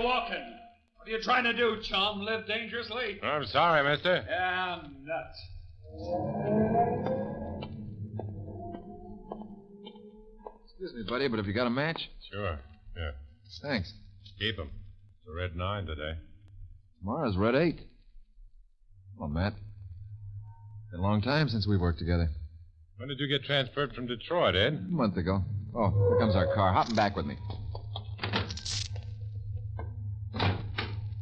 walking. What are you trying to do, chum? Live dangerously? I'm sorry, mister. Yeah, I'm nuts. Excuse me, buddy, but have you got a match? Sure. Yeah. Thanks. Keep 'em. It's a red 9 today. Tomorrow's red 8. Well, Matt. Been a long time since we worked together. When did you get transferred from Detroit, Ed? A month ago. Oh, here comes our car. Hopping back with me.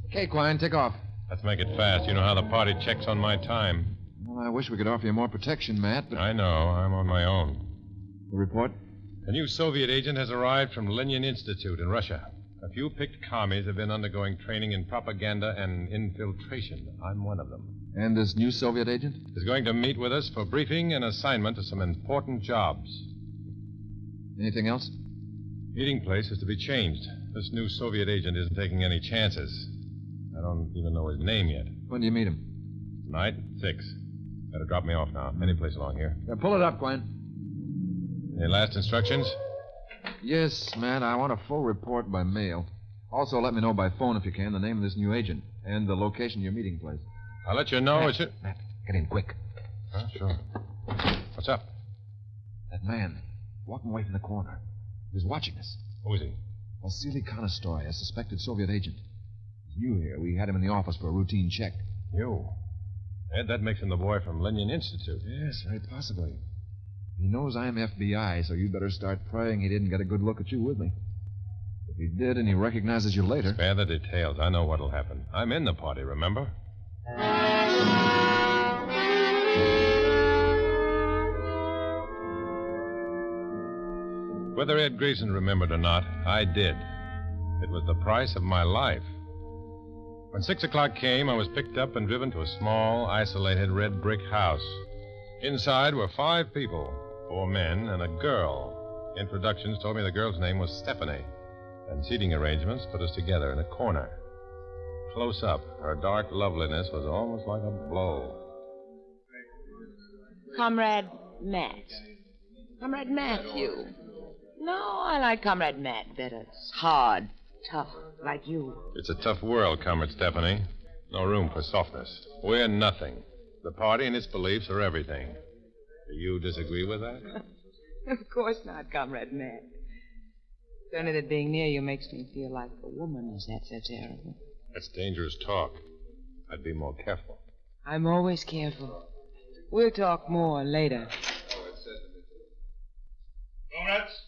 Okay, Quine, take off. Let's make it fast. You know how the party checks on my time. Well, I wish we could offer you more protection, Matt, but... I know. I'm on my own. The report? A new Soviet agent has arrived from Lenin Institute in Russia. A few picked commies have been undergoing training in propaganda and infiltration. I'm one of them. And this new Soviet agent? Is going to meet with us for briefing and assignment to some important jobs. Anything else? Meeting place is to be changed. This new Soviet agent isn't taking any chances. I don't even know his name yet. When do you meet him? Tonight, 6. Better drop me off now. Any place along here. Yeah, pull it up, Quine. Any last instructions? Yes, Matt, I want a full report by mail. Also, let me know by phone, if you can, the name of this new agent and the location of your meeting place. I'll let you know Matt, Matt, get in quick. Huh? Sure. What's up? That man, walking away from the corner. He was watching us. Who is he? Vasily Konostoy, a suspected Soviet agent. He's new here. We had him in the office for a routine check. You? Ed, that makes him the boy from Lenin Institute. Yes, very possibly. He knows I'm FBI, so you'd better start praying he didn't get a good look at you with me. If he did and he recognizes you later... Spare the details. I know what'll happen. I'm in the party, remember? Whether Ed Grayson remembered or not, I did. It was the price of my life. When 6 o'clock came, I was picked up and driven to a small, isolated red brick house. Inside were 5 people, 4 men and a girl. Introductions told me the girl's name was Stephanie, and seating arrangements put us together in a corner. Close up, her dark loveliness was almost like a blow. Comrade Matt. Comrade Matthew. No, I like Comrade Matt better. Hard, tough, like you. It's a tough world, Comrade Stephanie. No room for softness. We're nothing. The party and its beliefs are everything. Do you disagree with that? Of course not, Comrade Matt. It's only that being near you makes me feel like a woman. Is that so terrible? That's dangerous talk. I'd be more careful. I'm always careful. We'll talk more later. Comrades,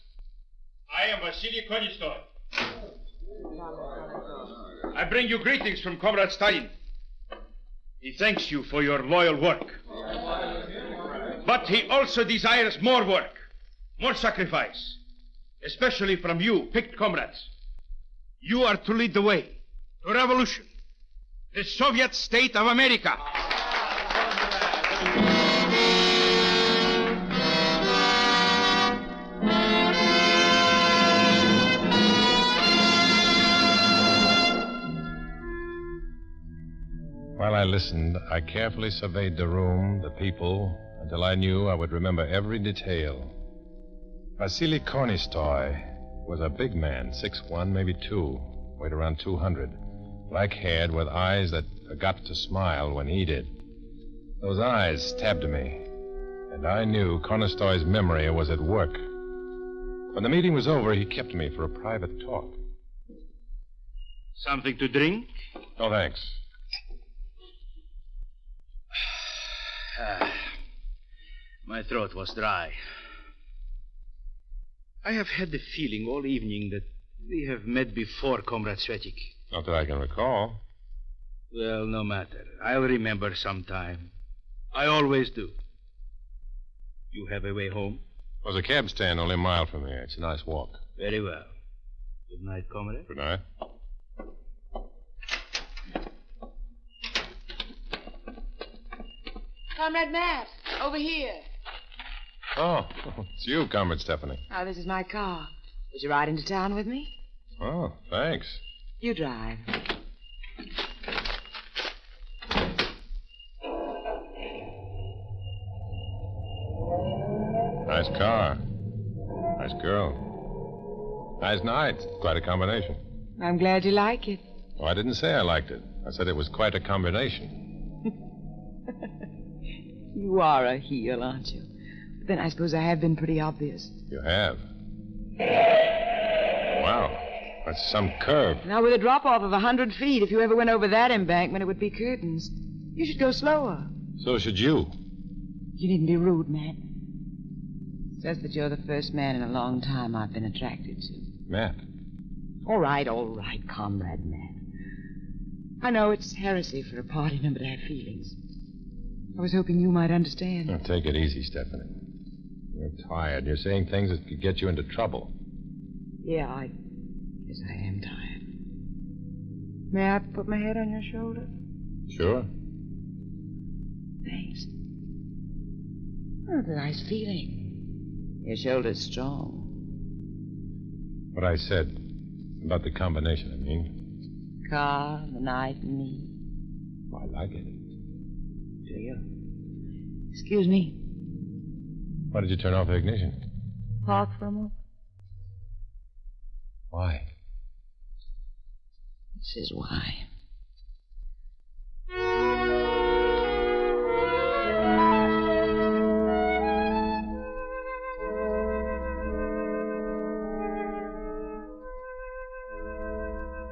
I am Vasily Konistoy. I bring you greetings from Comrade Stalin. He thanks you for your loyal work. But he also desires more work, more sacrifice, especially from you, picked comrades. You are to lead the way to revolution, the Soviet state of America. While I listened, I carefully surveyed the room, the people, until I knew I would remember every detail. Vasily Kornistoy was a big man, 6'1", maybe 2, weighed around 200. Black-haired with eyes that forgot to smile when he did. Those eyes stabbed me, and I knew Kornistoy's memory was at work. When the meeting was over, he kept me for a private talk. Something to drink? No, thanks. My throat was dry. I have had the feeling all evening that we have met before, Comrade Svetik. Not that I can recall. Well, no matter. I'll remember sometime. I always do. You have a way home? There's a cab stand only a mile from here. It's a nice walk. Very well. Good night, Comrade. Good night. Comrade Matt, over here. Oh, it's you, Comrade Stephanie. Oh, this is my car. Would you ride into town with me? Oh, thanks. You drive. Nice car. Nice girl. Nice night. Quite a combination. I'm glad you like it. Oh, I didn't say I liked it. I said it was quite a combination. You are a heel, aren't you? But then I suppose I have been pretty obvious. You have. Wow. That's some curve. Now, with a drop-off of 100 feet, if you ever went over that embankment, it would be curtains. You should go slower. So should you. You needn't be rude, Matt. It's just that you're the first man in a long time I've been attracted to. Matt. All right, Comrade Matt. I know it's heresy for a party member to have feelings. I was hoping you might understand. Now, take it easy, Stephanie. You're tired. You're saying things that could get you into trouble. Yeah, I guess I am tired. May I put my head on your shoulder? Sure. Thanks. Oh, it's a nice feeling. Your shoulder's strong. What I said about the combination, I mean. Car, the night, and me. I like it. Do you? Excuse me. Why did you turn off the ignition? Park for a moment. Why? This is why.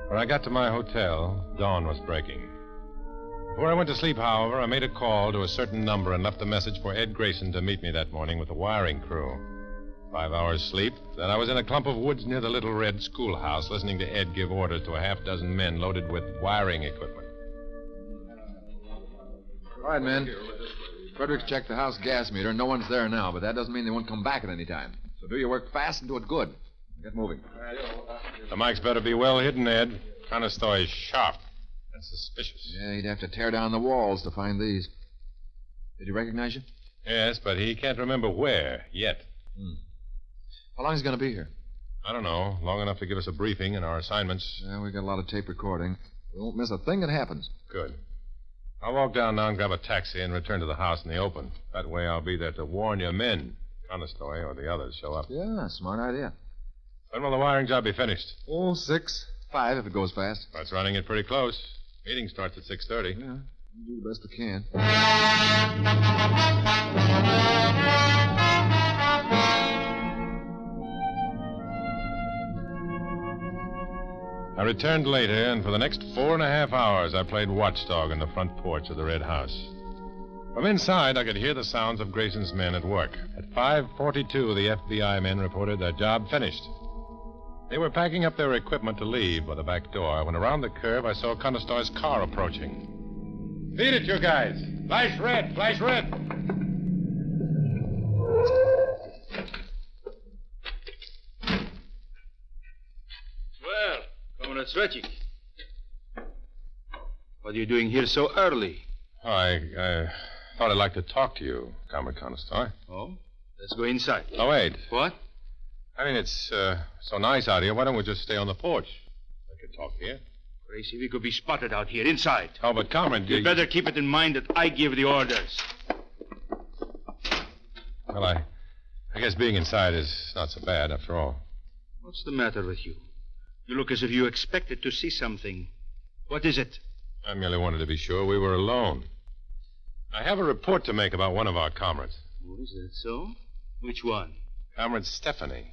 When I got to my hotel, dawn was breaking. Before I went to sleep, however, I made a call to a certain number and left a message for Ed Grayson to meet me that morning with the wiring crew. 5 hours sleep, then I was in a clump of woods near the Little Red schoolhouse, listening to Ed give orders to a half-dozen men loaded with wiring equipment. All right, men. Fredericks checked the house gas meter. No one's there now, but that doesn't mean they won't come back at any time. So do your work fast and do it good. Get moving. The mics better be well hidden, Ed. Conestoy is sharp and suspicious. Yeah, he'd have to tear down the walls to find these. Did he recognize you? Yes, but he can't remember where yet. How long is he going to be here? I don't know. Long enough to give us a briefing and our assignments. Yeah, we got a lot of tape recording. We won't miss a thing that happens. Good. I'll walk down now and grab a taxi and return to the house in the open. That way I'll be there to warn your men. Conestoy or the others show up. Yeah, smart idea. When will the wiring job be finished? Oh, 6, 5 if it goes fast. That's running it pretty close. Meeting starts at 6:30. Yeah, we'll do the best we can. I returned later, and for the next 4.5 hours, I played watchdog on the front porch of the Red House. From inside, I could hear the sounds of Grayson's men at work. At 5:42, the FBI men reported their job finished. They were packing up their equipment to leave by the back door when around the curve I saw Conestoy's car approaching. Beat it, you guys. Flash red, flash red. Well, Comrade Svetchik. What are you doing here so early? Oh, I thought I'd like to talk to you, Comrade Conestoy. Oh? Let's go inside. Oh, wait. What? I mean, it's so nice out here. Why don't we just stay on the porch? I could talk here. Gracie, we could be spotted out here, inside. Oh, but Comrade... You'd better keep it in mind that I give the orders. Well, I guess being inside is not so bad, after all. What's the matter with you? You look as if you expected to see something. What is it? I merely wanted to be sure we were alone. I have a report to make about one of our comrades. Oh, is that so? Which one? Comrade Stephanie.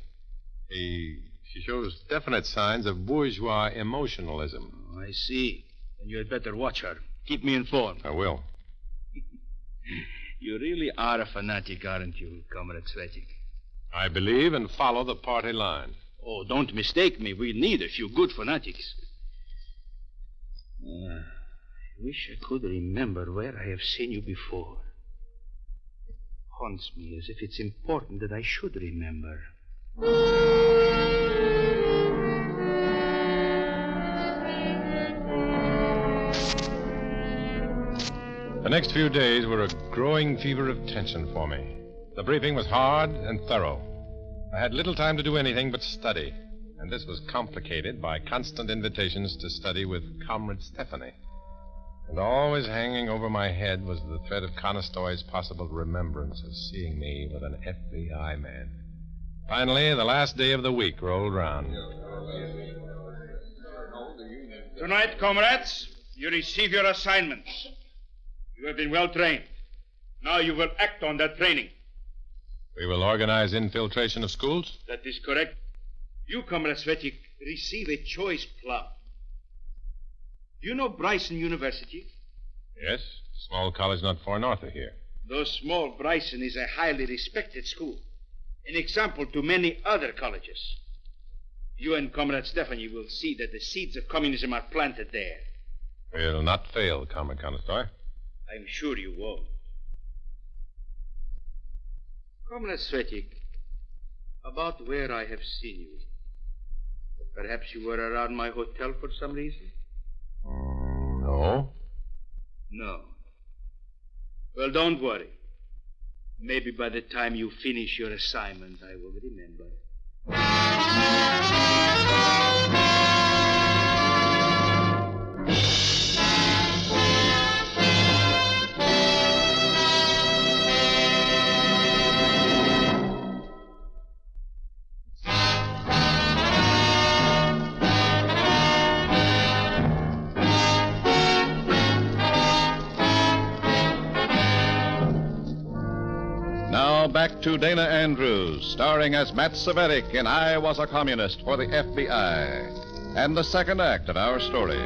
She shows definite signs of bourgeois emotionalism. Oh, I see. Then you had better watch her. Keep me informed. I will. You really are a fanatic, aren't you, Comrade Svetchik? I believe and follow the party line. Oh, don't mistake me. We need a few good fanatics. I wish I could remember where I have seen you before. Haunts me as if it's important that I should remember. The next few days were a growing fever of tension for me. The briefing was hard and thorough. I had little time to do anything but study, and this was complicated by constant invitations to study with Comrade Stephanie. And always hanging over my head was the threat of Conestoy's possible remembrance of seeing me with an FBI man. Finally, the last day of the week rolled round. Tonight, comrades, you receive your assignments. You have been well trained. Now you will act on that training. We will organize infiltration of schools? That is correct. You, Comrade Svetik, receive a choice plum. Do you know Bryson University? Yes. Small college not far north of here. Though small, Bryson is a highly respected school. An example to many other colleges. You and Comrade Stephanie will see that the seeds of communism are planted there. We'll not fail, Comrade Conestoy. I'm sure you won't. Comrade Svetik, about where I have seen you. Perhaps you were around my hotel for some reason? No. No. Well, don't worry. Maybe by the time you finish your assignment, I will remember. Now back to Dana Andrews, starring as Matt Savetic in I Was a Communist for the FBI, and the second act of our story.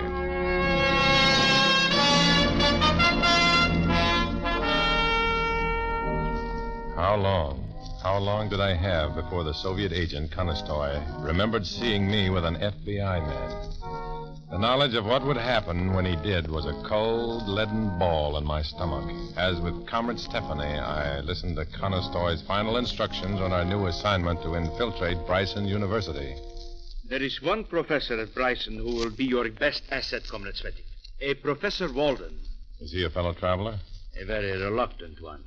How long did I have before the Soviet agent Conestoy remembered seeing me with an FBI man? The knowledge of what would happen when he did was a cold, leaden ball in my stomach. As with Comrade Stephanie, I listened to Conestoy's final instructions on our new assignment to infiltrate Bryson University. There is one professor at Bryson who will be your best asset, Comrade Svetik. A Professor Walden. Is he a fellow traveler? A very reluctant one.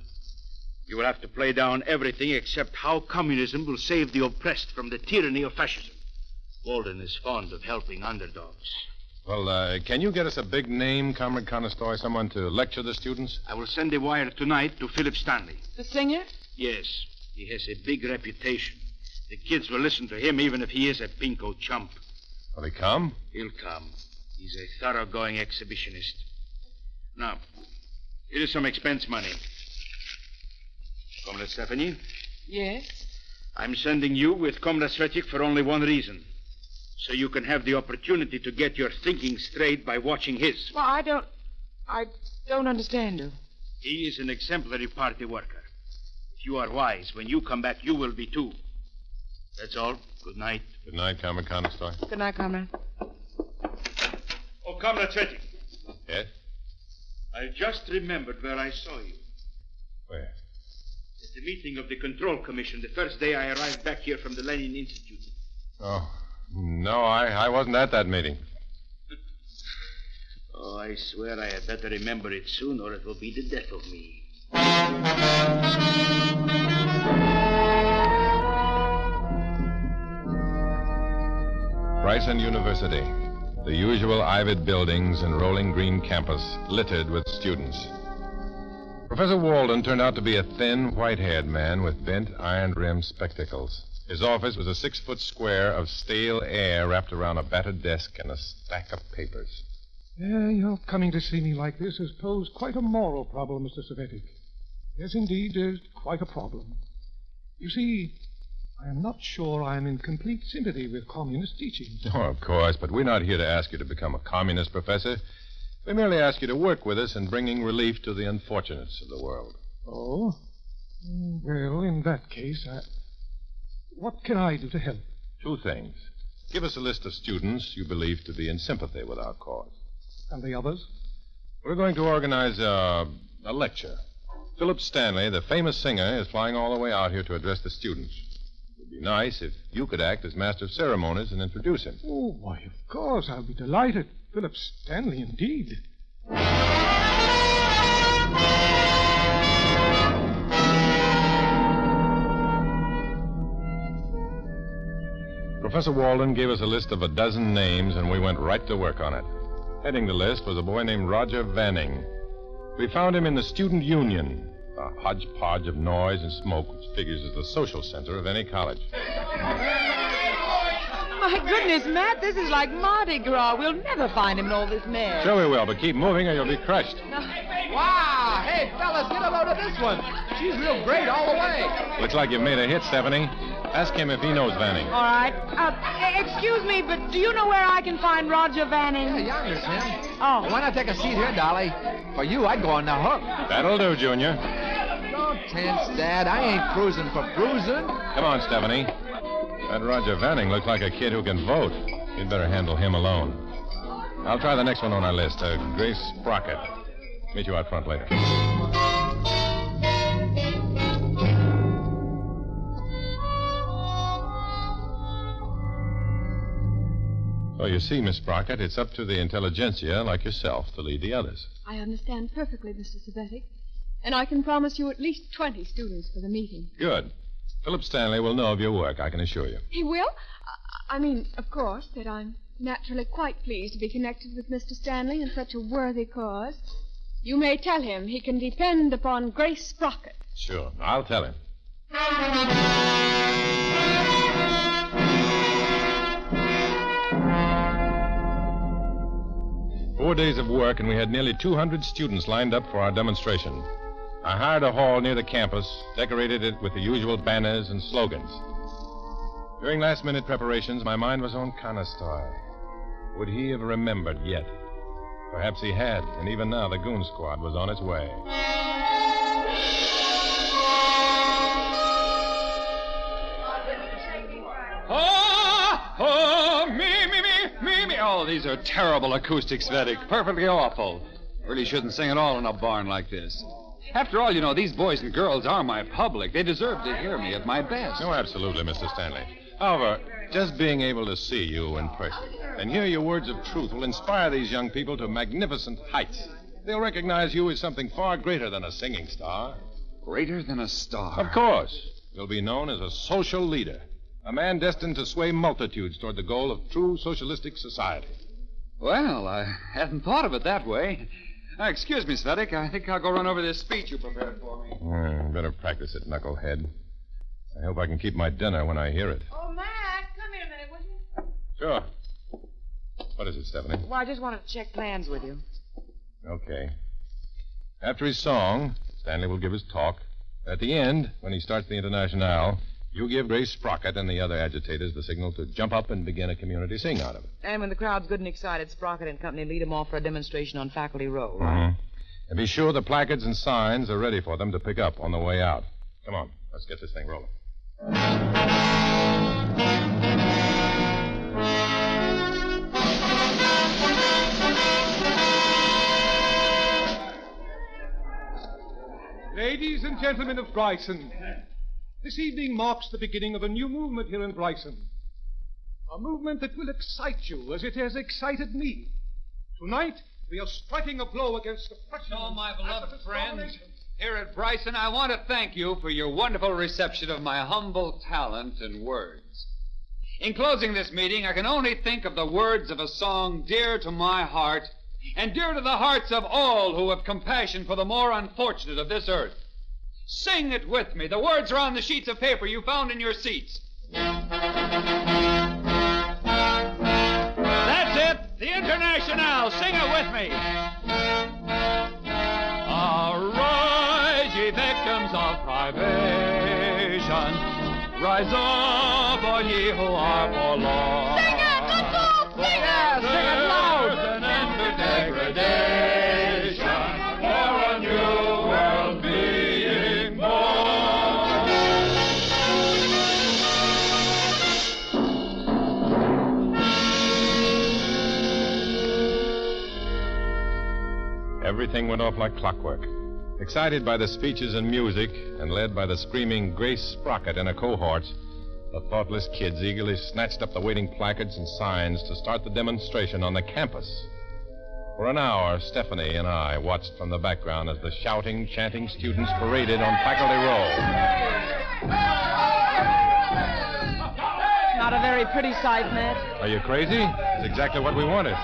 You will have to play down everything except how communism will save the oppressed from the tyranny of fascism. Walden is fond of helping underdogs. Well, can you get us a big name, Comrade Conestoy, someone to lecture the students? I will send a wire tonight to Philip Stanley. The singer? Yes. He has a big reputation. The kids will listen to him even if he is a pinko chump. Will he come? He'll come. He's a thoroughgoing exhibitionist. Now, here is some expense money. Comrade Stephanie? Yes? I'm sending you with Comrade Svetik for only one reason. So you can have the opportunity to get your thinking straight by watching his. Well, I don't understand you. He is an exemplary party worker. If you are wise, when you come back, you will be too. That's all. Good night. Good night, Comrade Conestoy. Good night, Comrade. Oh, Comrade Svetik. Yes? I just remembered where I saw you. Where? At the meeting of the Control Commission, the first day I arrived back here from the Lenin Institute. Oh, no, I wasn't at that meeting. Oh, I swear I had better remember it soon, or it will be the death of me. Bryson University. The usual ivied buildings and rolling green campus littered with students. Professor Walden turned out to be a thin, white-haired man with bent, iron-rimmed spectacles. His office was a 6-foot square of stale air wrapped around a battered desk and a stack of papers. Your coming to see me like this has posed quite a moral problem, Mr. Savetic. Yes, indeed, quite a problem. You see, I am not sure I am in complete sympathy with communist teachings. Oh, of course, but we're not here to ask you to become a communist, Professor. We merely ask you to work with us in bringing relief to the unfortunates of the world. Oh? Well, in that case, what can I do to help? 2 things. Give us a list of students you believe to be in sympathy with our cause. And the others? We're going to organize a lecture. Philip Stanley, the famous singer, is flying all the way out here to address the students. It would be nice if you could act as master of ceremonies and introduce him. Oh, why, of course. I'll be delighted. Philip Stanley, indeed. Professor Walden gave us a list of 12 names, and we went right to work on it. Heading the list was a boy named Roger Vanning. We found him in the Student Union, a hodgepodge of noise and smoke which figures as the social center of any college. my goodness, Matt, this is like Mardi Gras. We'll never find him in all this mess. Sure we will, but keep moving or you'll be crushed. Wow! Hey, fellas, get a load of this one. She's real great all the way. Looks like you've made a hit, Stephanie. Ask him if he knows Vanning. All right. Excuse me, but do you know where I can find Roger Vanning? Yeah, yonder's him. Oh. Why not take a seat here, Dolly? For you, I'd go on the hook. That'll do, Junior. Don't tense, Dad. I ain't cruising for bruising. Come on, Stephanie. That Roger Vanning looks like a kid who can vote. You'd better handle him alone. I'll try the next one on our list, Grace Sprocket. Meet you out front later. So you see, Miss Sprocket, it's up to the intelligentsia like yourself to lead the others. I understand perfectly, Mr. Savetic. And I can promise you at least 20 students for the meeting. Good. Philip Stanley will know of your work, I can assure you. He will? I mean, of course, that I'm naturally quite pleased to be connected with Mr. Stanley in such a worthy cause. You may tell him he can depend upon Grace Sprocket. Sure, I'll tell him. 4 days of work, and we had nearly 200 students lined up for our demonstration. I hired a hall near the campus, decorated it with the usual banners and slogans. During last-minute preparations, my mind was on Conistar. Would he have remembered yet? Perhaps he had, and even now the goon squad was on its way. Me. Oh, these are terrible acoustics, Vedic. Perfectly awful. Really shouldn't sing at all in a barn like this. After all, you know, these boys and girls are my public. They deserve to hear me at my best. Oh, absolutely, Mr. Stanley. However, just being able to see you in person and hear your words of truth will inspire these young people to magnificent heights. They'll recognize you as something far greater than a singing star. Greater than a star? Of course. You'll be known as a social leader, a man destined to sway multitudes toward the goal of true socialistic society. Well, I hadn't thought of it that way. Excuse me, Svetic. I think I'll go run over this speech you prepared for me. Better practice it, knucklehead. I hope I can keep my dinner when I hear it. Oh, Matt, come here a minute, will you? Sure. What is it, Stephanie? Well, I just wanted to check plans with you. Okay. After his song, Stanley will give his talk. At the end, when he starts the Internationale, you give Grace Sprocket and the other agitators the signal to jump up and begin a community sing out of it. And when the crowd's good and excited, Sprocket and company lead them off for a demonstration on Faculty Row. Mm-hmm. And be sure the placards and signs are ready for them to pick up on the way out. Come on, let's get this thing rolling. Ladies and gentlemen of Bryson, this evening marks the beginning of a new movement here in Bryson. A movement that will excite you as it has excited me. Tonight, we are striking a blow against oppression. So, my beloved friends, here at Bryson, I want to thank you for your wonderful reception of my humble talent and words. In closing this meeting, I can only think of the words of a song dear to my heart and dear to the hearts of all who have compassion for the more unfortunate of this earth. Sing it with me. The words are on the sheets of paper you found in your seats. That's it. The Internationale. Sing it with me. Arise, ye victims of privation. Rise up, all ye who are forlorn. Sing it! Let's all sing it! Sing it loud! An end to degradation, for a new world being born. Everything went off like clockwork. Excited by the speeches and music, and led by the screaming Grace Sprocket and her cohorts, the thoughtless kids eagerly snatched up the waiting placards and signs to start the demonstration on the campus. For an hour, Stephanie and I watched from the background as the shouting, chanting students paraded on Faculty Row. Not a very pretty sight, Matt. Are you crazy? It's exactly what we wanted.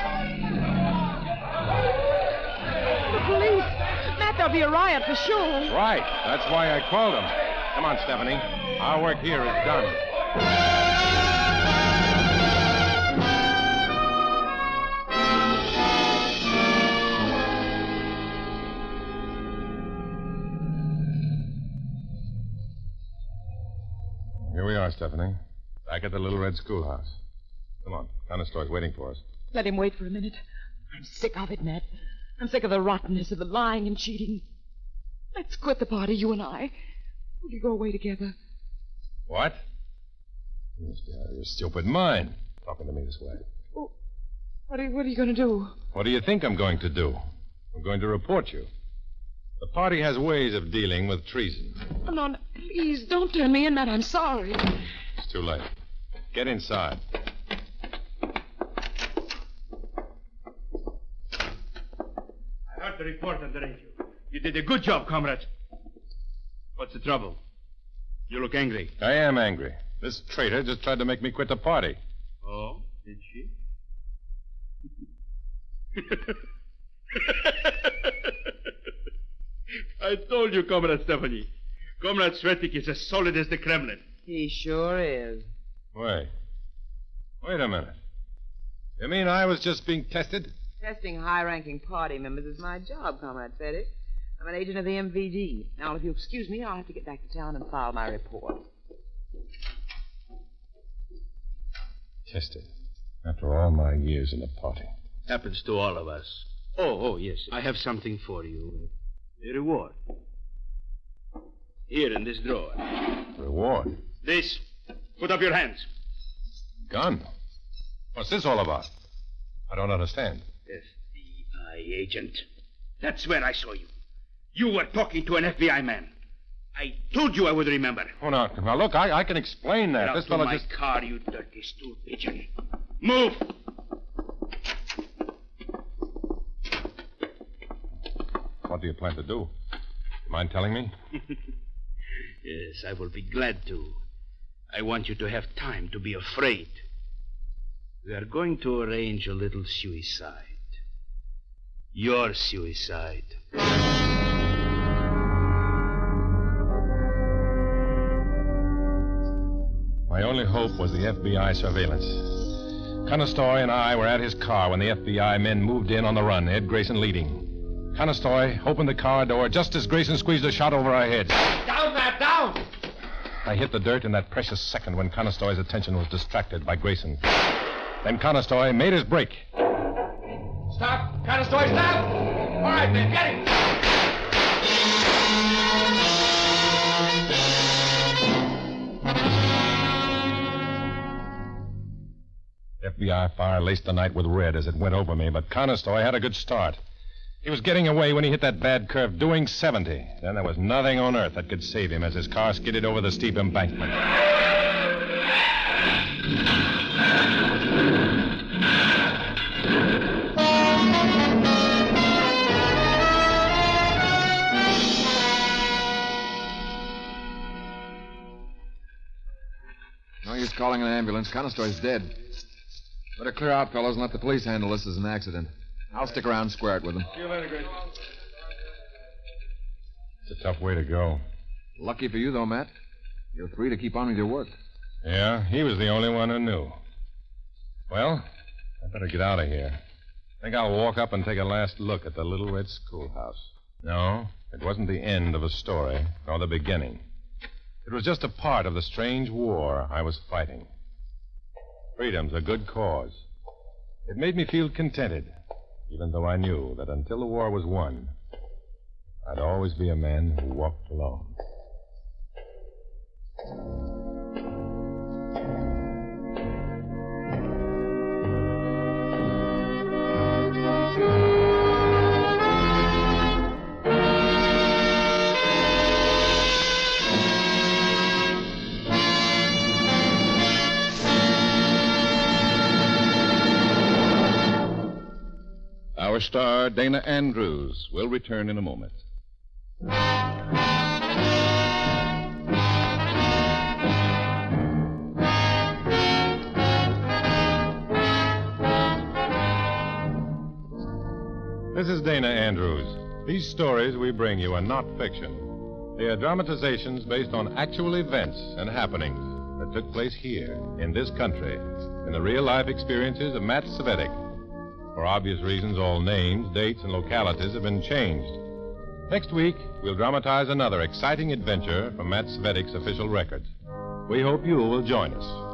The police. Matt, there'll be a riot for sure. Right. That's why I called them. Come on, Stephanie. Our work here is done. Here we are, Stephanie. Back at the Little Red Schoolhouse. Come on. Conestoy's waiting for us. Let him wait for a minute. I'm sick of it, Matt. I'm sick of the rottenness of the lying and cheating. Let's quit the party, you and I. We could go away together. What? You must be out of your stupid mind, talking to me this way. Oh, what are you going to do? What do you think I'm going to do? I'm going to report you. The party has ways of dealing with treason. Oh, no, please, don't turn me in, Matt. I'm sorry. It's too late. Get inside. I heard the report on the radio. You did a good job, comrade. What's the trouble? You look angry. I am angry. This traitor just tried to make me quit the party. Oh, did she? I told you, Comrade Stephanie. Comrade Svetik is as solid as the Kremlin. He sure is. Wait a minute. You mean I was just being tested? Testing high-ranking party members is my job, Comrade Fedek. I'm an agent of the MVD. Now, if you'll excuse me, I'll have to get back to town and file my report. Tested. After all my years in the party. Happens to all of us. Oh, yes. I have something for you. A reward. Here in this drawer. Reward? This. Put up your hands. Gun? What's this all about? I don't understand. FBI agent. That's where I saw you. You were talking to an FBI man. I told you I would remember. Oh, now look, I can explain that. Get out This to fellow my just... car, you dirty stool pigeon. Move! What do you plan to do? Mind telling me? Yes, I will be glad to. I want you to have time to be afraid. We are going to arrange a little suicide. Your suicide. My only hope was the FBI surveillance. Conestoy and I were at his car when the FBI men moved in on the run, Ed Grayson leading. Conestoy opened the car door just as Grayson squeezed a shot over our heads. Down, Matt, down! I hit the dirt in that precious second when Conestoy's attention was distracted by Grayson. Then Conestoy made his break. Stop! Conestoy, stop! All right, then, get him! FBI fire laced the night with red as it went over me, but Conestoy had a good start. He was getting away when he hit that bad curve, doing 70. Then there was nothing on earth that could save him as his car skidded over the steep embankment. No use calling an ambulance. Conestoy's dead. Better clear out, fellows, and let the police handle this as an accident. I'll stick around and square it with them. See you later, Grayson. It's a tough way to go. Lucky for you, though, Matt. You're free to keep on with your work. Yeah, he was the only one who knew. Well, I better get out of here. I think I'll walk up and take a last look at the Little Red Schoolhouse. No, it wasn't the end of a story, nor the beginning. It was just a part of the strange war I was fighting. Freedom's a good cause. It made me feel contented, even though I knew that until the war was won, I'd always be a man who walked alone. Our star, Dana Andrews, will return in a moment. This is Dana Andrews. These stories we bring you are not fiction. They are dramatizations based on actual events and happenings that took place here, in this country, in the real-life experiences of Matt Cvetic. For obvious reasons, all names, dates, and localities have been changed. Next week, we'll dramatize another exciting adventure from Matt Cvetic's official records. We hope you will join us.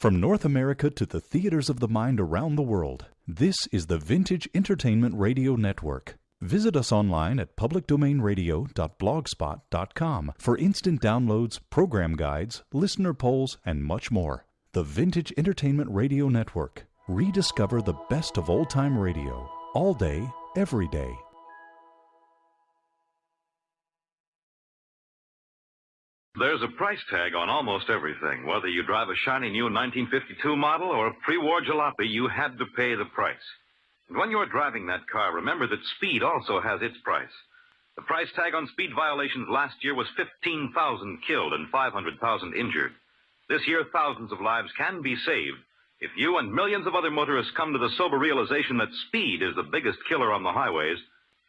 From North America to the theaters of the mind around the world, this is the Vintage Entertainment Radio Network. Visit us online at publicdomainradio.blogspot.com for instant downloads, program guides, listener polls, and much more. The Vintage Entertainment Radio Network. Rediscover the best of old-time radio, all day, every day. There's a price tag on almost everything. Whether you drive a shiny new 1952 model or a pre-war jalopy, you had to pay the price. And when you're driving that car, remember that speed also has its price. The price tag on speed violations last year was 15,000 killed and 500,000 injured. This year, thousands of lives can be saved if you and millions of other motorists come to the sober realization that speed is the biggest killer on the highways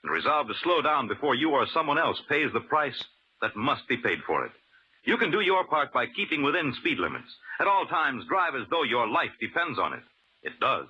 and resolve to slow down before you or someone else pays the price that must be paid for it. You can do your part by keeping within speed limits. At all times, drive as though your life depends on it. It does.